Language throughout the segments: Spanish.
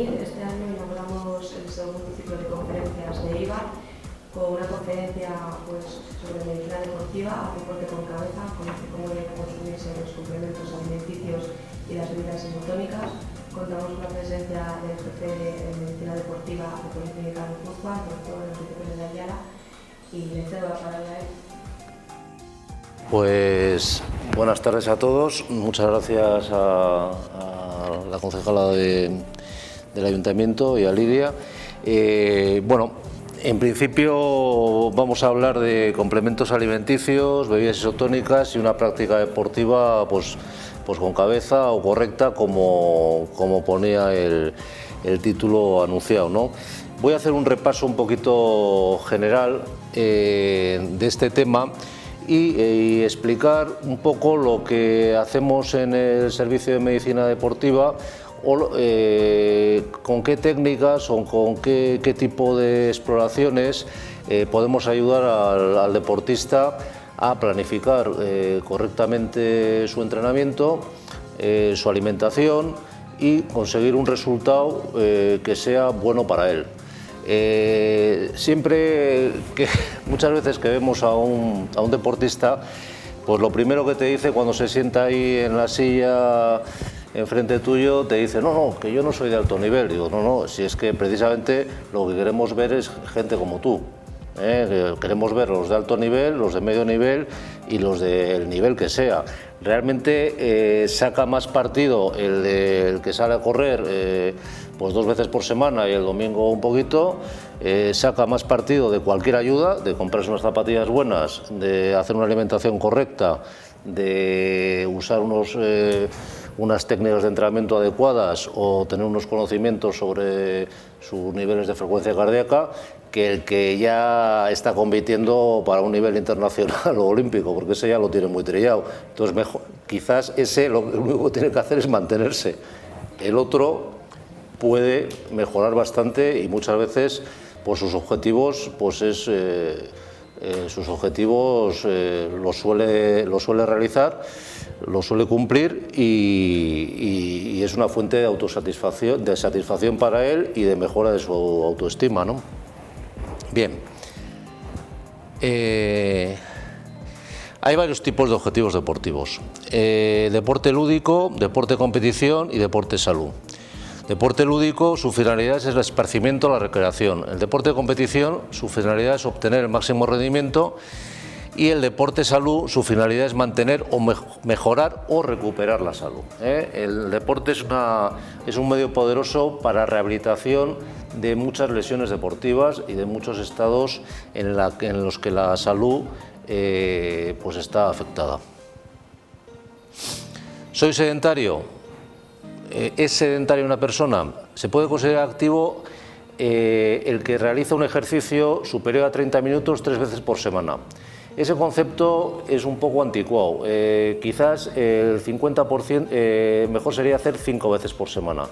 2000, este año inauguramos el segundo ciclo de conferencias de IVA con una conferencia sobre medicina deportiva, deporte con cabeza, cómo deben consumirse los suplementos alimenticios y las bebidas isotónicas. Contamos con la presencia del jefe de medicina deportiva de Policlínica de Guipúzcoa, el doctor Enrique Pérez de Ayala, y le cedo la palabra a él. Pues buenas tardes a todos. Muchas gracias a la concejala del Ayuntamiento y a Lidia. En principio vamos a hablar de complementos alimenticios, bebidas isotónicas y una práctica deportiva pues con cabeza o correcta, como ponía el título anunciado, ¿no? Voy a hacer un repaso un poquito general de este tema y explicar un poco lo que hacemos en el servicio de medicina deportiva, o con qué técnicas o con qué tipo de exploraciones podemos ayudar al deportista a planificar correctamente su entrenamiento, su alimentación y conseguir un resultado que sea bueno para él. Muchas veces que vemos a un deportista, pues lo primero que te dice cuando se sienta ahí en la silla enfrente tuyo, te dice, no, que yo no soy de alto nivel. Digo, no, si es que precisamente lo que queremos ver es gente como tú. Queremos ver los de alto nivel, los de medio nivel y los del nivel que sea. Realmente saca más partido el que sale a correr pues 2 veces por semana y el domingo un poquito, saca más partido de cualquier ayuda, de comprarse unas zapatillas buenas, de hacer una alimentación correcta, de usar unas técnicas de entrenamiento adecuadas o tener unos conocimientos sobre sus niveles de frecuencia cardíaca, que el que ya está compitiendo para un nivel internacional o olímpico, porque ese ya lo tiene muy trillado. Entonces, quizás ese lo único que tiene que hacer es mantenerse. El otro puede mejorar bastante y muchas veces pues sus objetivos los suele realizar, los suele cumplir y es una fuente de autosatisfacción, de satisfacción para él y de mejora de su autoestima, ¿no? Bien, hay varios tipos de objetivos deportivos: deporte lúdico, deporte competición y deporte salud. Deporte lúdico, su finalidad es el esparcimiento, la recreación. El deporte de competición, su finalidad es obtener el máximo rendimiento, y el deporte salud, su finalidad es mantener o mejorar o recuperar la salud. El deporte es un medio poderoso para rehabilitación de muchas lesiones deportivas y de muchos estados en los que la salud pues está afectada. ¿Soy sedentario? ¿Es sedentaria una persona? Se puede considerar activo el que realiza un ejercicio superior a 30 minutos 3 veces por semana. Ese concepto es un poco anticuado. Quizás el 50% mejor sería hacer 5 veces por semana.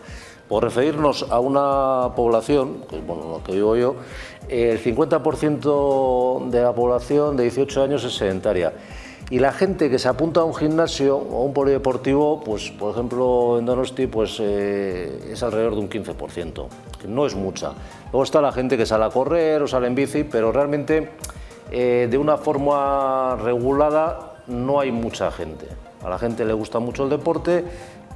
Por referirnos a una población, que, lo que digo yo, el 50% de la población de 18 años es sedentaria. Y la gente que se apunta a un gimnasio o a un polideportivo, pues por ejemplo en Donosti, pues es alrededor de un 15%, que no es mucha. Luego está la gente que sale a correr o sale en bici, pero realmente de una forma regulada no hay mucha gente. A la gente le gusta mucho el deporte,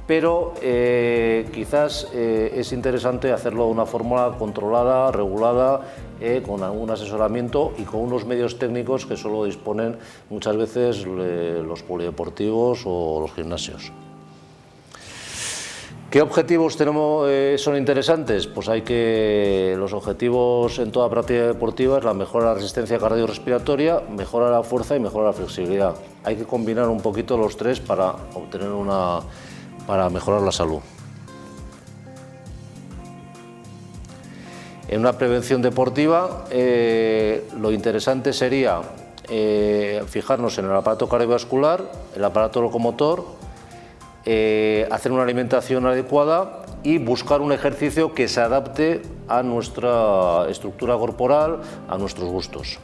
pero quizás es interesante hacerlo de una forma controlada, regulada, con algún asesoramiento y con unos medios técnicos que solo disponen muchas veces los polideportivos o los gimnasios. ¿Qué objetivos son interesantes? Pues los objetivos en toda práctica deportiva es la mejora de la resistencia cardiorrespiratoria, mejora de la fuerza y mejora de la flexibilidad. Hay que combinar un poquito los tres para mejorar la salud. En una prevención deportiva, lo interesante sería fijarnos en el aparato cardiovascular, el aparato locomotor, hacer una alimentación adecuada y buscar un ejercicio que se adapte a nuestra estructura corporal, a nuestros gustos.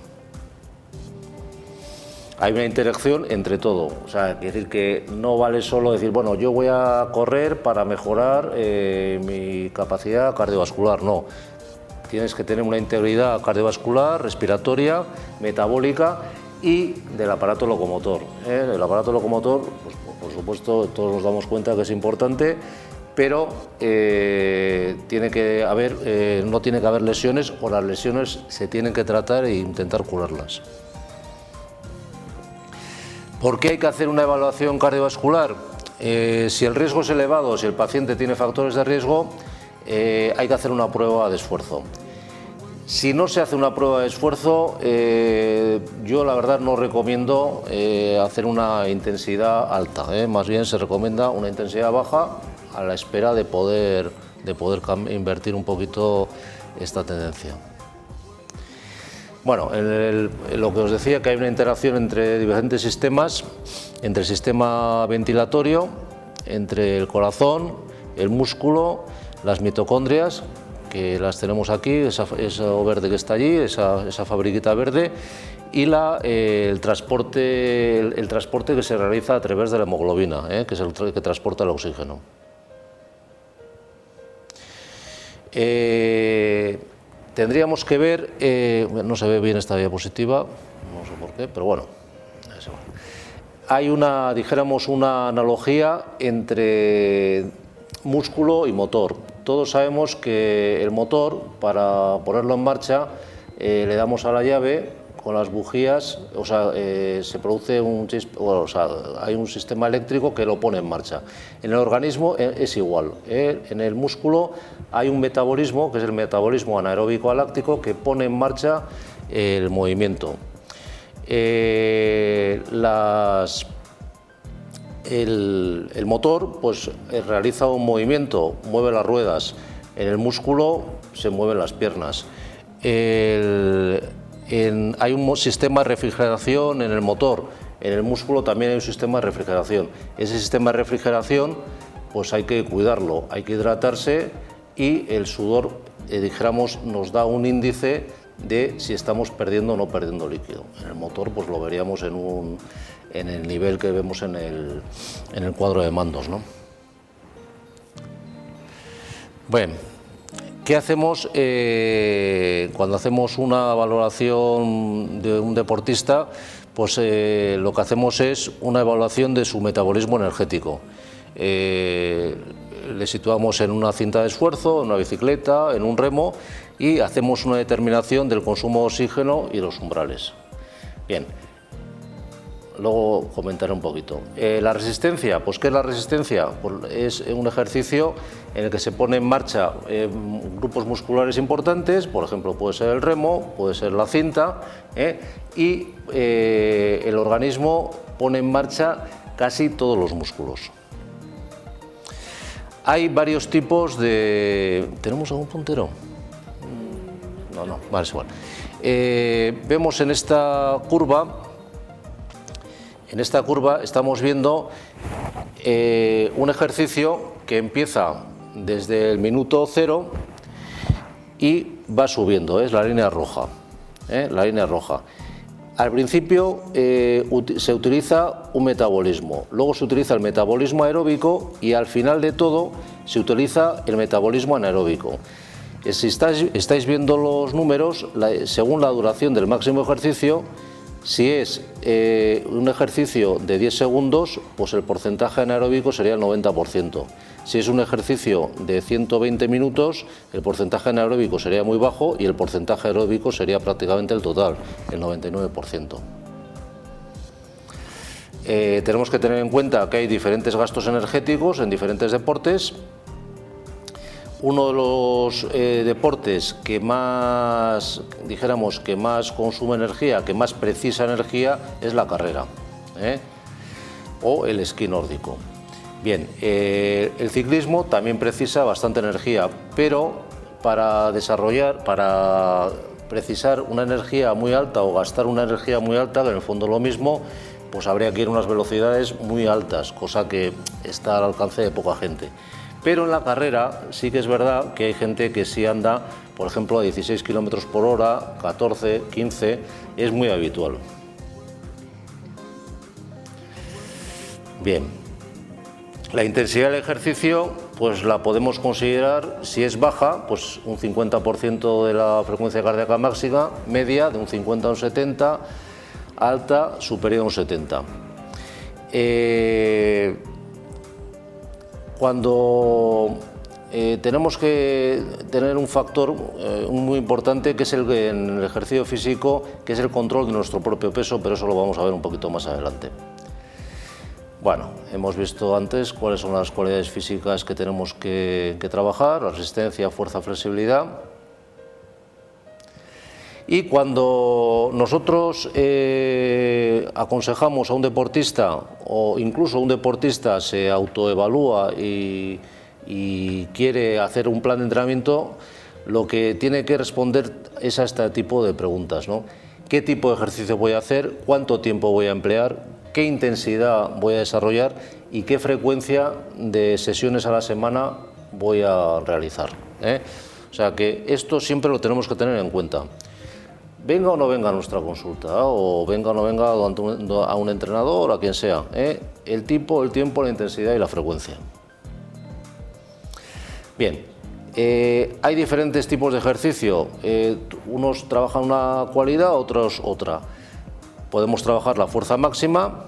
hay una interacción entre todo. O sea, quiere decir que no vale solo decir, bueno, yo voy a correr para mejorar mi capacidad cardiovascular, no. Tienes que tener una integridad cardiovascular, respiratoria, metabólica y del aparato locomotor. El aparato locomotor, pues, por supuesto, todos nos damos cuenta que es importante, pero tiene que haber, no tiene que haber lesiones, o las lesiones se tienen que tratar e intentar curarlas. ¿Por qué hay que hacer una evaluación cardiovascular? Si el riesgo es elevado, si el paciente tiene factores de riesgo, hay que hacer una prueba de esfuerzo. Si no se hace una prueba de esfuerzo, yo la verdad no recomiendo hacer una intensidad alta, más bien se recomienda una intensidad baja a la espera de poder invertir un poquito esta tendencia. Bueno, lo que os decía, que hay una interacción entre diferentes sistemas, entre el sistema ventilatorio, entre el corazón, el músculo, las mitocondrias, que las tenemos aquí, eso verde que está allí, esa fabriquita verde, y el transporte que se realiza a través de la hemoglobina, que es el que transporta el oxígeno. Tendríamos que ver, no se ve bien esta diapositiva, no sé por qué, pero bueno, eso. Hay dijéramos, una analogía entre músculo y motor. Todos sabemos que el motor, para ponerlo en marcha, le damos a la llave con las bujías, o sea, se produce hay un sistema eléctrico que lo pone en marcha. En el organismo es igual. En el músculo hay un metabolismo, que es el metabolismo anaeróbico aláctico, que pone en marcha el movimiento. El motor pues realiza un movimiento, mueve las ruedas. En el músculo se mueven las piernas. Hay un sistema de refrigeración en el motor. En el músculo también hay un sistema de refrigeración. Ese sistema de refrigeración pues hay que cuidarlo, hay que hidratarse, y el sudor, dijéramos, nos da un índice de si estamos perdiendo o no perdiendo líquido. En el motor pues lo veríamos en el nivel que vemos en el cuadro de mandos, ¿no? Bueno, ¿qué hacemos cuando hacemos una valoración de un deportista? Pues lo que hacemos es una evaluación de su metabolismo energético. Le situamos en una cinta de esfuerzo, en una bicicleta, en un remo, y hacemos una determinación del consumo de oxígeno y los umbrales. Bien. Luego comentaré un poquito. La resistencia, pues ¿qué es la resistencia? Pues es un ejercicio en el que se pone en marcha grupos musculares importantes, por ejemplo puede ser el remo, puede ser la cinta, y el organismo pone en marcha casi todos los músculos. Hay varios tipos de... ¿Tenemos algún puntero? No, vale, es igual. Vemos en esta curva estamos viendo un ejercicio que empieza desde el minuto 0 y va subiendo, es la línea roja. La línea roja. Al principio se utiliza un metabolismo, luego se utiliza el metabolismo aeróbico y al final de todo se utiliza el metabolismo anaeróbico. Si estáis viendo los números, según la duración del máximo ejercicio, si es un ejercicio de 10 segundos, pues el porcentaje anaeróbico sería el 90%. Si es un ejercicio de 120 minutos, el porcentaje anaeróbico sería muy bajo y el porcentaje aeróbico sería prácticamente el total, el 99%. Tenemos que tener en cuenta que hay diferentes gastos energéticos en diferentes deportes. Uno de los deportes que más, dijéramos, que más consume energía, que más precisa energía, es la carrera, o el esquí nórdico. Bien, el ciclismo también precisa bastante energía, pero para precisar una energía muy alta o gastar una energía muy alta, que en el fondo es lo mismo, pues habría que ir a unas velocidades muy altas, cosa que está al alcance de poca gente. Pero en la carrera sí que es verdad que hay gente que sí anda, por ejemplo, a 16 km/h, 14, 15, es muy habitual. Bien, la intensidad del ejercicio pues la podemos considerar, si es baja, pues un 50% de la frecuencia cardíaca máxima, media de un 50 a un 70, alta superior a un 70. Cuando tenemos que tener un factor muy importante, que es en el ejercicio físico, que es el control de nuestro propio peso, pero eso lo vamos a ver un poquito más adelante. Bueno, hemos visto antes cuáles son las cualidades físicas que tenemos que trabajar: la resistencia, fuerza, flexibilidad. Y cuando nosotros aconsejamos a un deportista, o incluso un deportista se autoevalúa y quiere hacer un plan de entrenamiento, lo que tiene que responder es a este tipo de preguntas, ¿no? ¿Qué tipo de ejercicio voy a hacer? ¿Cuánto tiempo voy a emplear? ¿Qué intensidad voy a desarrollar? ¿Y qué frecuencia de sesiones a la semana voy a realizar? O sea que esto siempre lo tenemos que tener en cuenta. Venga o no venga a nuestra consulta, o venga o no venga a un entrenador, a quien sea, el tipo, el tiempo, la intensidad y la frecuencia. Bien, hay diferentes tipos de ejercicio, unos trabajan una cualidad, otros otra. Podemos trabajar la fuerza máxima,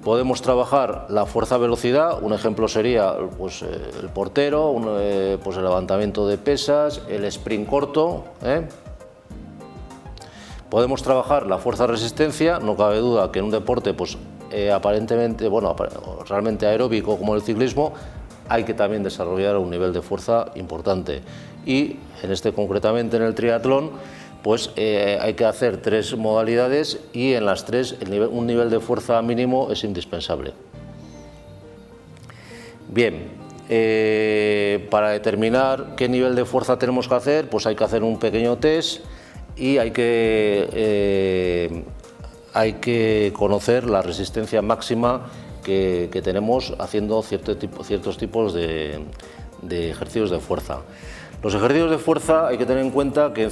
podemos trabajar la fuerza-velocidad, un ejemplo sería pues, el portero, pues el levantamiento de pesas, el sprint corto. Podemos trabajar la fuerza-resistencia, no cabe duda que en un deporte pues, aparentemente, bueno, realmente aeróbico como el ciclismo, hay que también desarrollar un nivel de fuerza importante. Y concretamente en el triatlón, pues hay que hacer 3 modalidades y en las 3 un nivel de fuerza mínimo es indispensable. Bien, para determinar qué nivel de fuerza tenemos que hacer, pues hay que hacer un pequeño test y hay que conocer la resistencia máxima que tenemos haciendo ciertos tipos de ejercicios de fuerza. Los ejercicios de fuerza hay que tener en cuenta que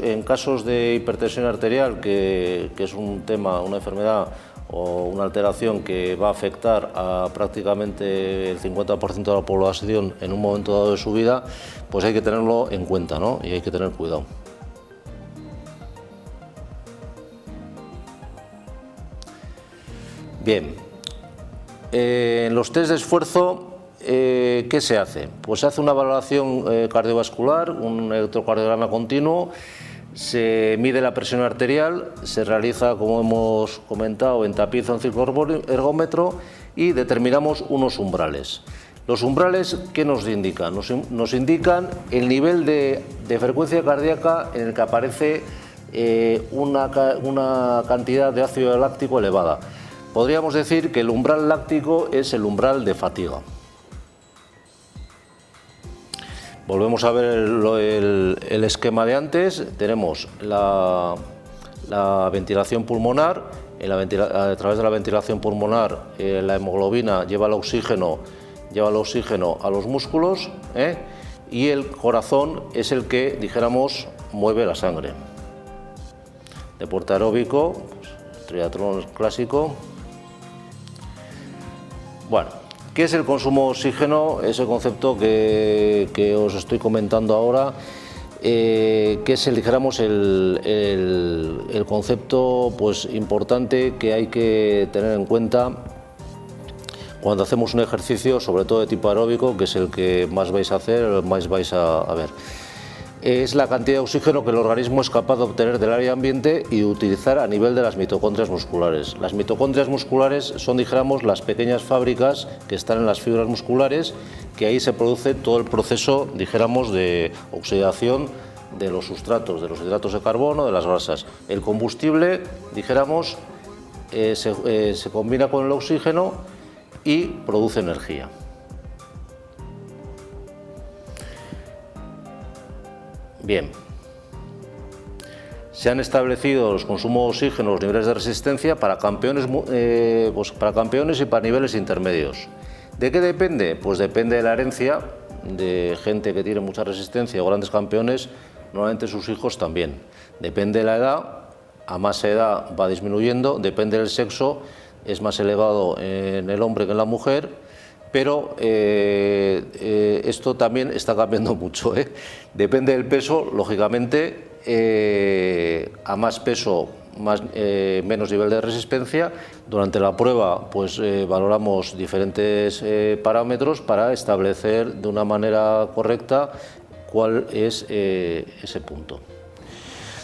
en casos de hipertensión arterial, que es un tema, una enfermedad o una alteración que va a afectar a prácticamente el 50% de la población en un momento dado de su vida, pues hay que tenerlo en cuenta, ¿no? Y hay que tener cuidado. Bien, en los test de esfuerzo, ¿qué se hace? Pues se hace una valoración cardiovascular, un electrocardiograma continuo, se mide la presión arterial, se realiza, como hemos comentado, en tapiz o en cicloergómetro y determinamos unos umbrales. Los umbrales, ¿qué nos indican? Nos indican el nivel de frecuencia cardíaca en el que aparece una cantidad de ácido láctico elevada. Podríamos decir que el umbral láctico es el umbral de fatiga. Volvemos a ver el esquema de antes. Tenemos la ventilación pulmonar. A través de la ventilación pulmonar, la hemoglobina lleva el oxígeno a los músculos, y el corazón es el que, dijéramos, mueve la sangre. Deporte aeróbico, pues, triatlón clásico. Bueno, ¿qué es el consumo de oxígeno? Ese concepto que os estoy comentando ahora, que es dijéramos el concepto pues, importante que hay que tener en cuenta cuando hacemos un ejercicio, sobre todo de tipo aeróbico, que es el que más vais a hacer, más vais a ver. Es la cantidad de oxígeno que el organismo es capaz de obtener del aire ambiente y de utilizar a nivel de las mitocondrias musculares. Las mitocondrias musculares son, dijéramos, las pequeñas fábricas que están en las fibras musculares, que ahí se produce todo el proceso, dijéramos, de oxidación de los sustratos, de los hidratos de carbono, de las grasas. El combustible, dijéramos, se combina con el oxígeno y produce energía. Bien, se han establecido los consumos de oxígeno, los niveles de resistencia para campeones y para niveles intermedios. ¿De qué depende? Pues depende de la herencia, de gente que tiene mucha resistencia o grandes campeones, normalmente sus hijos también. Depende de la edad, a más edad va disminuyendo, depende del sexo, es más elevado en el hombre que en la mujer, pero esto también está cambiando mucho, ¿eh? Depende del peso, lógicamente, a más peso, menos nivel de resistencia. Durante la prueba pues valoramos diferentes parámetros para establecer de una manera correcta cuál es ese punto.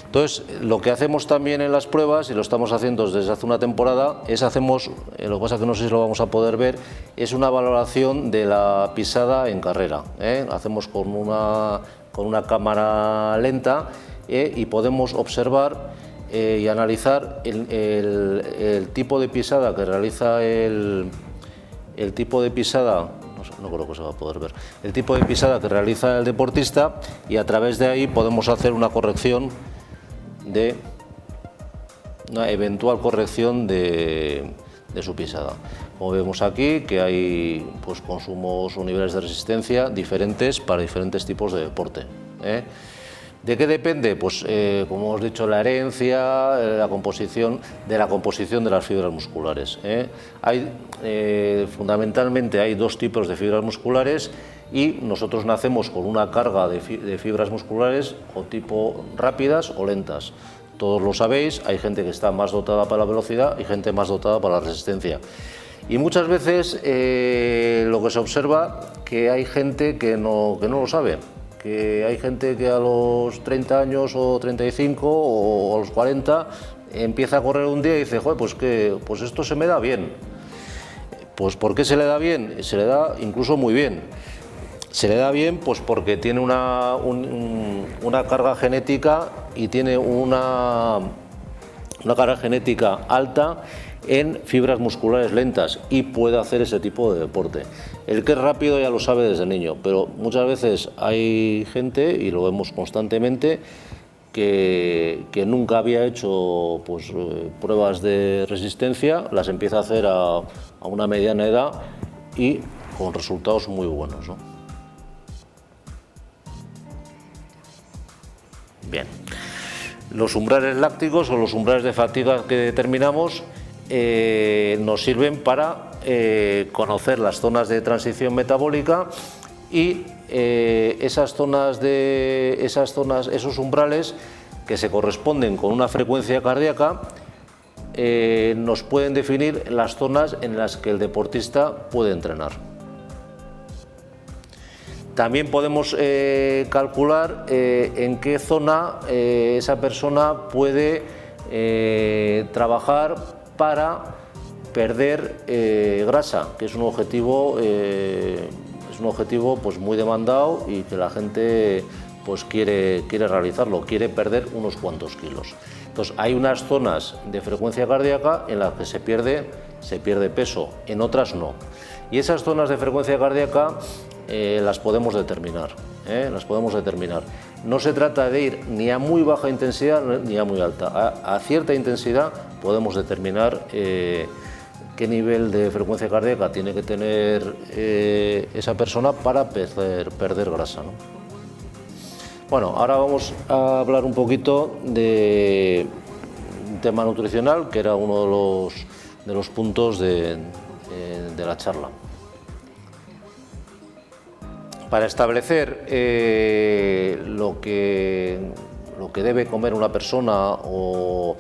Entonces, lo que hacemos también en las pruebas, y lo estamos haciendo desde hace una temporada, es lo que pasa que no sé si lo vamos a poder ver, es una valoración de la pisada en carrera, ¿eh? Hacemos con una cámara lenta, y podemos observar y analizar el tipo de pisada que realiza el tipo de pisada, no creo que se va a poder ver, el tipo de pisada que realiza el deportista, y a través de ahí podemos hacer una corrección una eventual corrección de su pisada. Como vemos aquí, que hay pues consumos o niveles de resistencia diferentes para diferentes tipos de deporte, ¿eh? ¿De qué depende? Pues como hemos dicho, la herencia, la composición de las fibras musculares, ¿eh? Fundamentalmente hay dos tipos de fibras musculares, y nosotros nacemos con una carga de fibras musculares o tipo rápidas o lentas. Todos lo sabéis, hay gente que está más dotada para la velocidad y gente más dotada para la resistencia. Y muchas veces lo que se observa, que hay gente que no lo sabe, que hay gente que a los 30 años o 35 o a los 40 empieza a correr un día y dice, joder, pues esto se me da bien. Pues ¿por qué se le da bien? Se le da incluso muy bien. Se le da bien pues porque tiene una carga genética, y tiene una carga genética alta en fibras musculares lentas, y puede hacer ese tipo de deporte. El que es rápido ya lo sabe desde niño, pero muchas veces hay gente, y lo vemos constantemente, que nunca había hecho pues, pruebas de resistencia, las empieza a hacer a una mediana edad y con resultados muy buenos, ¿no? Bien, los umbrales lácticos o los umbrales de fatiga que determinamos nos sirven para conocer las zonas de transición metabólica, y esos umbrales que se corresponden con una frecuencia cardíaca nos pueden definir las zonas en las que el deportista puede entrenar. También podemos calcular en qué zona esa persona puede trabajar para perder grasa, que es un objetivo pues, muy demandado, y que la gente pues, quiere realizarlo, quiere perder unos cuantos kilos. Entonces, hay unas zonas de frecuencia cardíaca en las que se pierde peso, en otras no. Y esas zonas de frecuencia cardíaca las podemos determinar, No se trata de ir ni a muy baja intensidad ni a muy alta. A cierta intensidad podemos determinar qué nivel de frecuencia cardíaca tiene que tener esa persona para perder grasa, ¿no? Bueno, ahora vamos a hablar un poquito de un tema nutricional, que era uno de los puntos de la charla. Para establecer lo que debe comer una persona o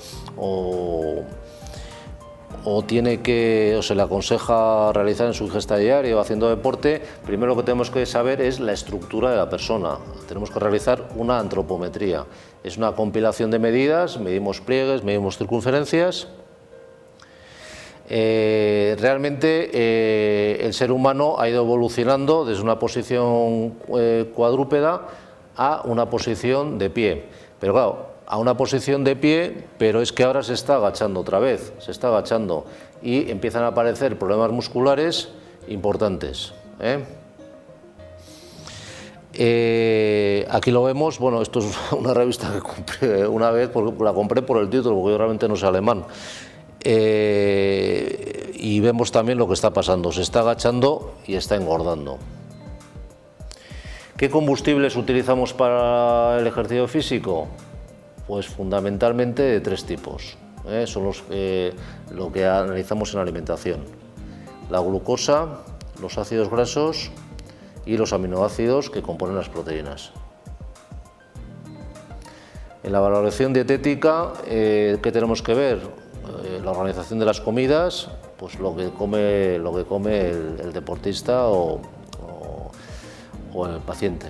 se le aconseja realizar en su ingesta diaria o haciendo deporte, primero lo que tenemos que saber es la estructura de la persona. Tenemos que realizar una antropometría. Es una compilación de medidas, medimos pliegues, medimos circunferencias. Realmente el ser humano ha ido evolucionando desde una posición cuadrúpeda a una posición de pie, pero claro, a una posición de pie, pero es que ahora se está agachando otra vez, se está agachando, y empiezan a aparecer problemas musculares importantes, aquí lo vemos. Bueno, esto es una revista que compré una vez, porque la compré por el título, porque yo realmente no sé alemán. Y vemos también lo que está pasando, se está agachando y está engordando. ¿Qué combustibles utilizamos para el ejercicio físico? Pues fundamentalmente de tres tipos. son lo que analizamos en la alimentación. La glucosa, los ácidos grasos y los aminoácidos que componen las proteínas. En la valoración dietética, ¿qué tenemos que ver? La organización de las comidas, pues lo que come el deportista o el paciente.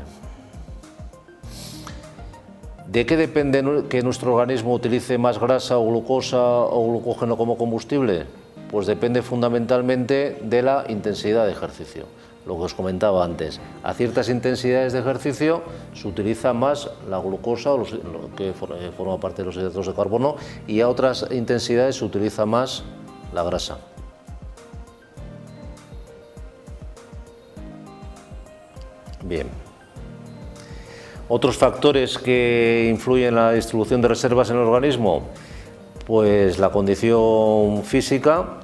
¿De qué depende que nuestro organismo utilice más grasa o glucosa o glucógeno como combustible? Pues depende fundamentalmente de la intensidad de ejercicio. Lo que os comentaba antes, a ciertas intensidades de ejercicio se utiliza más la glucosa, que forma parte de los hidratos de carbono, y a otras intensidades se utiliza más la grasa. Bien. Otros factores que influyen en la distribución de reservas en el organismo, pues la condición física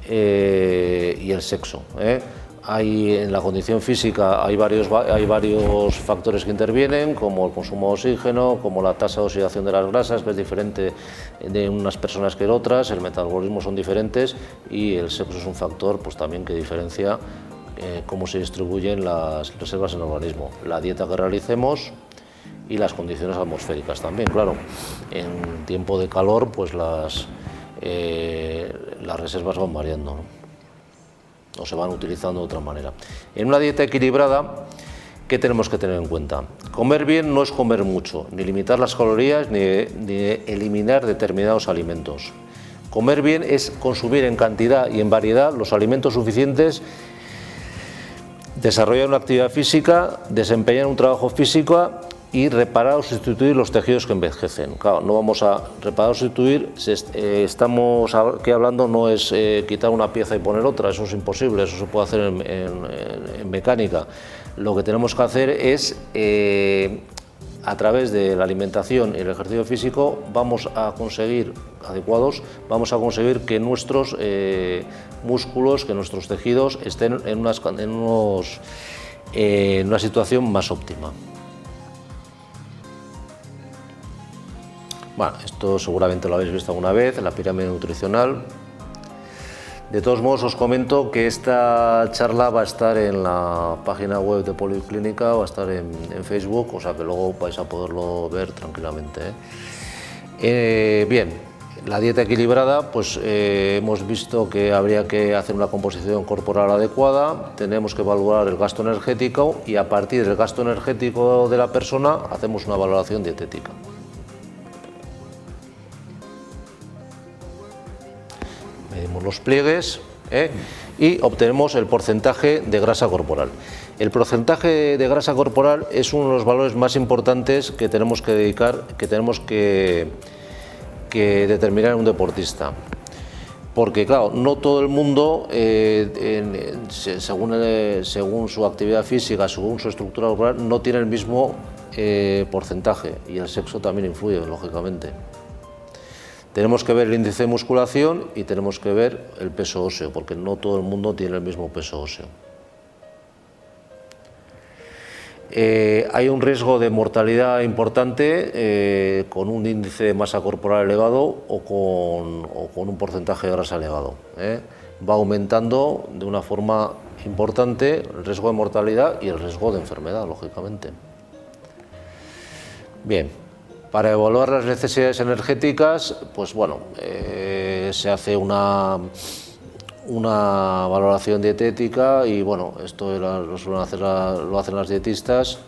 y el sexo. En la condición física hay varios factores que intervienen, como el consumo de oxígeno, como la tasa de oxidación de las grasas, que es diferente de unas personas que en otras, el metabolismo son diferentes, y el sexo es un factor pues, también que diferencia cómo se distribuyen las reservas en el organismo, la dieta que realicemos y las condiciones atmosféricas también, claro. En tiempo de calor pues las reservas van variando, ¿no? O se van utilizando de otra manera. En una dieta equilibrada, ¿qué tenemos que tener en cuenta? Comer bien no es comer mucho, ni limitar las calorías, ni eliminar determinados alimentos. Comer bien es consumir en cantidad y en variedad los alimentos suficientes, desarrollar una actividad física, desempeñar un trabajo físico y reparar o sustituir los tejidos que envejecen. Claro, no vamos a reparar o sustituir, estamos aquí hablando no es quitar una pieza y poner otra, eso es imposible, eso se puede hacer en mecánica. Lo que tenemos que hacer es, a través de la alimentación y el ejercicio físico, vamos a conseguir que nuestros músculos, que nuestros tejidos estén en una situación más óptima. Bueno, esto seguramente lo habéis visto alguna vez, en la pirámide nutricional. De todos modos, os comento que esta charla va a estar en la página web de Policlínica, va a estar en Facebook, o sea que luego vais a poderlo ver tranquilamente. Bien, la dieta equilibrada, pues hemos visto que habría que hacer una composición corporal adecuada, tenemos que evaluar el gasto energético y a partir del gasto energético de la persona hacemos una valoración dietética. Medimos los pliegues y obtenemos el porcentaje de grasa corporal. El porcentaje de grasa corporal es uno de los valores más importantes que tenemos que determinar en un deportista. Porque claro, no todo el mundo, según su actividad física, según su estructura corporal, no tiene el mismo porcentaje, y el sexo también influye, lógicamente. Tenemos que ver el índice de musculación y tenemos que ver el peso óseo, porque no todo el mundo tiene el mismo peso óseo. Hay un riesgo de mortalidad importante con un índice de masa corporal elevado o con un porcentaje de grasa elevado. Va aumentando de una forma importante el riesgo de mortalidad y el riesgo de enfermedad, lógicamente. Bien. Para evaluar las necesidades energéticas, pues bueno, se hace una valoración dietética y bueno, esto lo hacen las dietistas,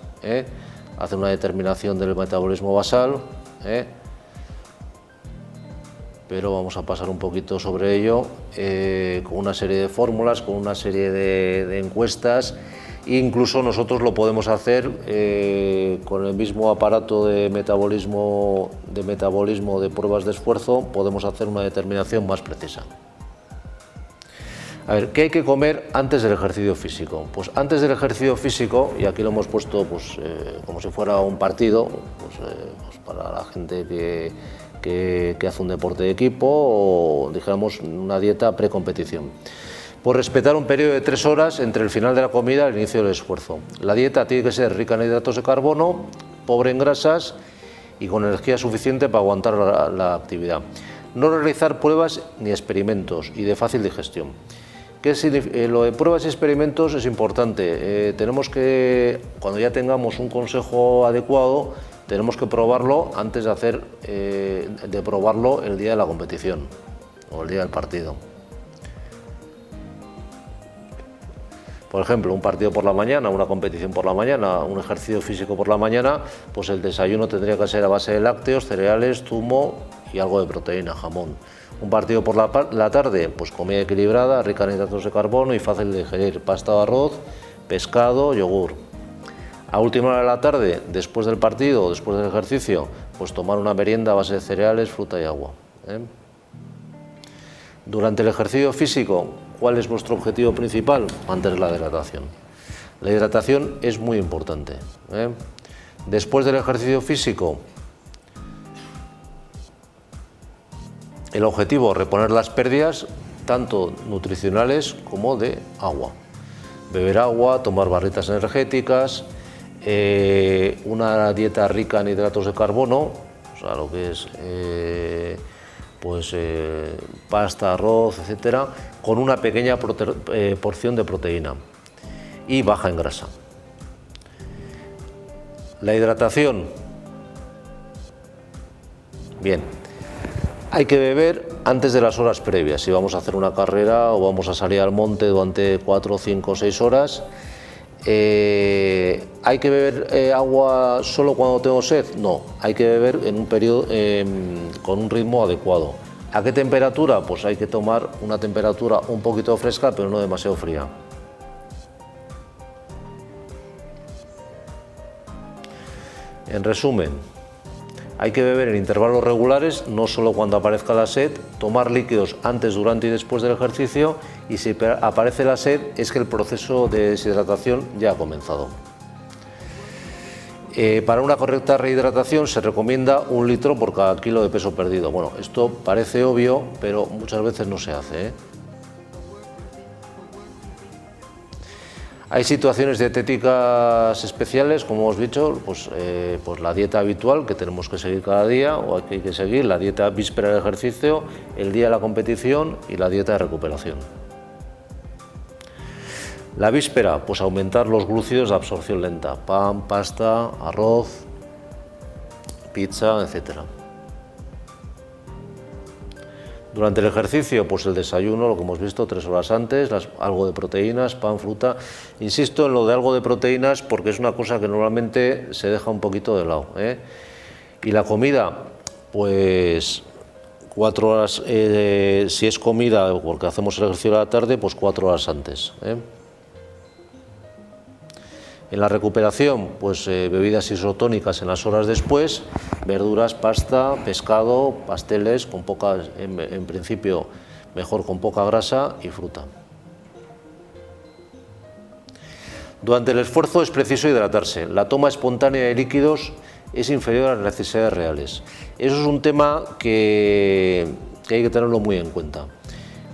hacen una determinación del metabolismo basal, pero vamos a pasar un poquito sobre ello, con una serie de fórmulas, con una serie de encuestas. Incluso nosotros lo podemos hacer con el mismo aparato de metabolismo de pruebas de esfuerzo, podemos hacer una determinación más precisa. A ver, ¿qué hay que comer antes del ejercicio físico? Pues antes del ejercicio físico, y aquí lo hemos puesto pues, como si fuera un partido, pues para la gente que hace un deporte de equipo o dijéramos una dieta precompetición. Por respetar un periodo de 3 horas entre el final de la comida y el inicio del esfuerzo. La dieta tiene que ser rica en hidratos de carbono, pobre en grasas y con energía suficiente para aguantar la actividad. No realizar pruebas ni experimentos y de fácil digestión. ¿Qué significa? Lo de pruebas y experimentos es importante. Tenemos que, cuando ya tengamos un consejo adecuado, tenemos que probarlo antes de probarlo el día de la competición o el día del partido. Por ejemplo, un partido por la mañana, una competición por la mañana, un ejercicio físico por la mañana, pues el desayuno tendría que ser a base de lácteos, cereales, zumo y algo de proteína, jamón. Un partido por la tarde, pues comida equilibrada, rica en hidratos de carbono y fácil de digerir, pasta o arroz, pescado, yogur. A última hora de la tarde, después del partido o después del ejercicio, pues tomar una merienda a base de cereales, fruta y agua. Durante el ejercicio físico, ¿cuál es vuestro objetivo principal? Mantener la hidratación. La hidratación es muy importante. Después del ejercicio físico, el objetivo, reponer las pérdidas, tanto nutricionales como de agua. Beber agua, tomar barritas energéticas, una dieta rica en hidratos de carbono, o sea, lo que es pasta, arroz, etcétera, con una pequeña porción de proteína y baja en grasa. La hidratación. Bien, hay que beber antes de las horas previas. Si vamos a hacer una carrera o vamos a salir al monte durante 4, 5, 6 horas, ¿hay que beber agua solo cuando tengo sed? No, hay que beber en un periodo con un ritmo adecuado. ¿A qué temperatura? Pues hay que tomar una temperatura un poquito fresca, pero no demasiado fría. En resumen, hay que beber en intervalos regulares, no solo cuando aparezca la sed, tomar líquidos antes, durante y después del ejercicio, y si aparece la sed es que el proceso de deshidratación ya ha comenzado. Para una correcta rehidratación se recomienda 1 litro por cada kilo de peso perdido. Bueno, esto parece obvio, pero muchas veces no se hace. Hay situaciones dietéticas especiales, como hemos dicho, pues la dieta habitual que tenemos que seguir cada día, o hay que seguir la dieta víspera del ejercicio, el día de la competición y la dieta de recuperación. La víspera, pues aumentar los glúcidos de absorción lenta, pan, pasta, arroz, pizza, etcétera. Durante el ejercicio, pues el desayuno, lo que hemos visto 3 horas antes, algo de proteínas, pan, fruta. Insisto en lo de algo de proteínas porque es una cosa que normalmente se deja un poquito de lado. Y la comida, pues 4 horas, si es comida porque hacemos el ejercicio a la tarde, pues 4 horas antes. En la recuperación, pues bebidas isotónicas en las horas después, verduras, pasta, pescado, pasteles, con en principio mejor con poca grasa y fruta. Durante el esfuerzo es preciso hidratarse. La toma espontánea de líquidos es inferior a las necesidades reales. Eso es un tema que hay que tenerlo muy en cuenta.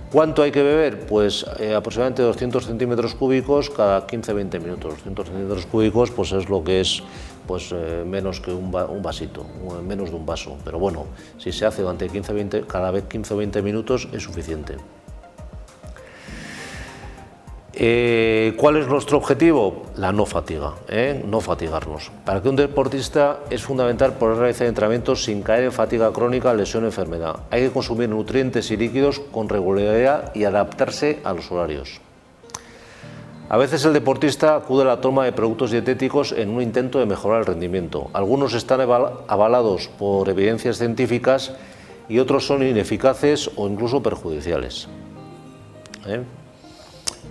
¿Cuánto hay que beber? Pues aproximadamente 200 centímetros cúbicos cada 15-20 minutos. 200 centímetros cúbicos pues es lo que es pues, menos que un vasito, menos de un vaso. Pero bueno, si se hace durante cada vez 15 o 20 minutos es suficiente. ¿Cuál es nuestro objetivo? La no fatiga, no fatigarnos. Para que un deportista es fundamental poder realizar entrenamientos sin caer en fatiga crónica, lesión o enfermedad. Hay que consumir nutrientes y líquidos con regularidad y adaptarse a los horarios. A veces el deportista acude a la toma de productos dietéticos en un intento de mejorar el rendimiento. Algunos están avalados por evidencias científicas y otros son ineficaces o incluso perjudiciales.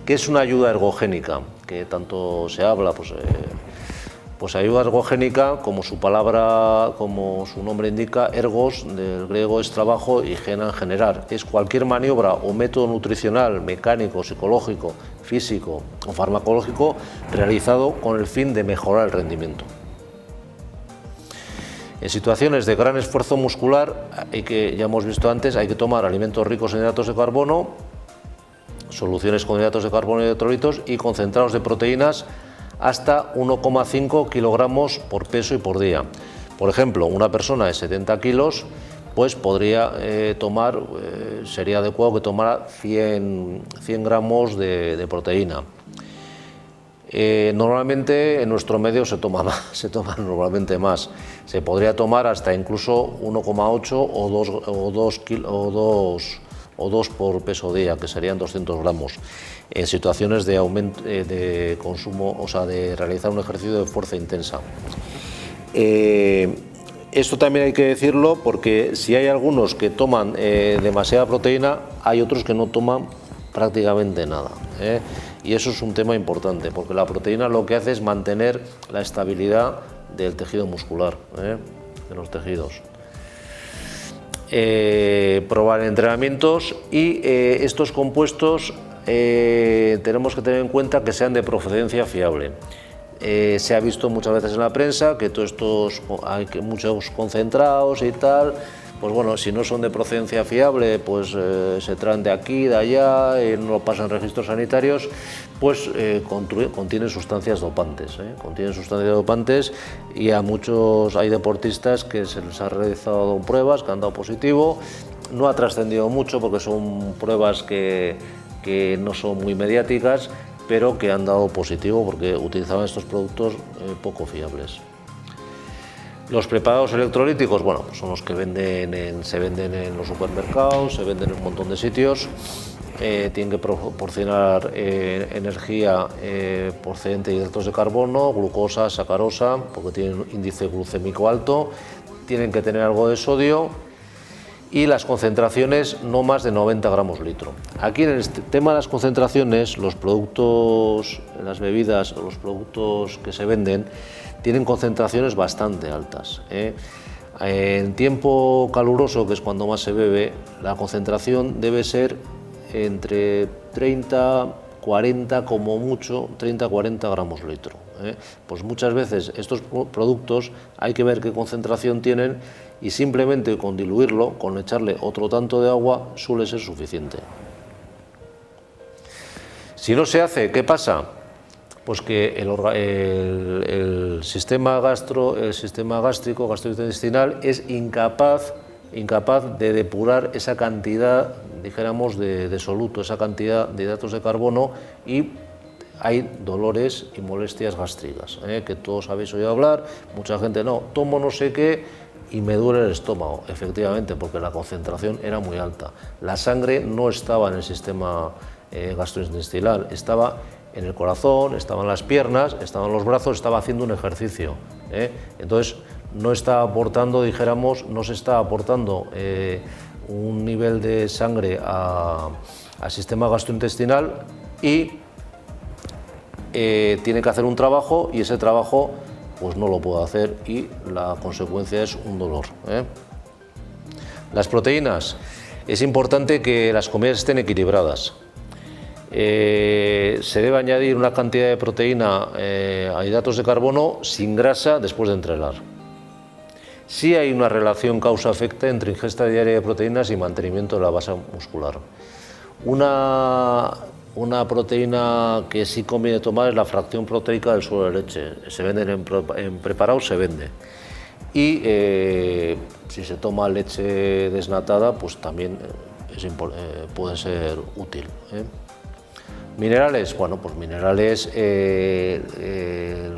¿Qué es una ayuda ergogénica? Que tanto se habla, pues ayuda ergogénica, como su palabra, como su nombre indica, ergos, del griego es trabajo y gena, generar. Es cualquier maniobra o método nutricional, mecánico, psicológico, físico o farmacológico realizado con el fin de mejorar el rendimiento. En situaciones de gran esfuerzo muscular, ya hemos visto antes, hay que tomar alimentos ricos en hidratos de carbono, soluciones con hidratos de carbono y electrolitos y concentrados de proteínas hasta 1,5 kilogramos por peso y por día. Por ejemplo, una persona de 70 kilos pues podría tomar, sería adecuado que tomara 100 gramos de proteína. Normalmente en nuestro medio se toma normalmente más. Se podría tomar hasta incluso 1,8 o 2 por peso día, que serían 200 gramos, en situaciones de aumento de consumo, o sea, de realizar un ejercicio de fuerza intensa. Esto también hay que decirlo porque si hay algunos que toman demasiada proteína, hay otros que no toman prácticamente nada. Y eso es un tema importante, porque la proteína lo que hace es mantener la estabilidad del tejido muscular, de los tejidos. Probar entrenamientos y estos compuestos tenemos que tener en cuenta que sean de procedencia fiable. Se ha visto muchas veces en la prensa que todos estos, hay muchos concentrados y tal, pues bueno, si no son de procedencia fiable, pues se traen de aquí, de allá, no pasan registros sanitarios, pues contienen sustancias dopantes. Contienen sustancias dopantes y hay deportistas que se les ha realizado pruebas que han dado positivo. No ha trascendido mucho porque son pruebas que no son muy mediáticas, pero que han dado positivo porque utilizaban estos productos poco fiables. Los preparados electrolíticos, bueno, pues son los que se venden en los supermercados, se venden en un montón de sitios. Tienen que proporcionar energía procedente de hidratos de carbono, glucosa, sacarosa, porque tienen un índice glucémico alto. Tienen que tener algo de sodio y las concentraciones no más de 90 gramos litro. Aquí en este tema de las concentraciones, los productos, las bebidas o los productos que se venden tienen concentraciones bastante altas. En tiempo caluroso, que es cuando más se bebe, la concentración debe ser entre 30-40, como mucho, 30-40 gramos litro. Pues muchas veces estos productos hay que ver qué concentración tienen y simplemente con diluirlo, con echarle otro tanto de agua, suele ser suficiente. Si no se hace, ¿qué pasa? Pues que el sistema gástrico, gastrointestinal, es incapaz de depurar esa cantidad, dijéramos, de soluto, esa cantidad de hidratos de carbono, y hay dolores y molestias gástricas, que todos habéis oído hablar. Mucha gente, no, tomo no sé qué y me duele el estómago, efectivamente, porque la concentración era muy alta. La sangre no estaba en el sistema gastrointestinal, estaba en el corazón, estaba en las piernas, estaba en los brazos, estaba haciendo un ejercicio. Entonces no está aportando, dijéramos, no se está aportando un nivel de sangre al sistema gastrointestinal y tiene que hacer un trabajo, y ese trabajo pues no lo puede hacer y la consecuencia es un dolor. Las proteínas, es importante que las comidas estén equilibradas. Se debe añadir una cantidad de proteína a hidratos de carbono sin grasa después de entrenar. Sí hay una relación causa-efecto entre ingesta diaria de proteínas y mantenimiento de la masa muscular. Una proteína que sí conviene tomar es la fracción proteica del suero de leche. Se venden en preparados, se vende. Y si se toma leche desnatada, pues también puede ser útil. Minerales, bueno, pues minerales, los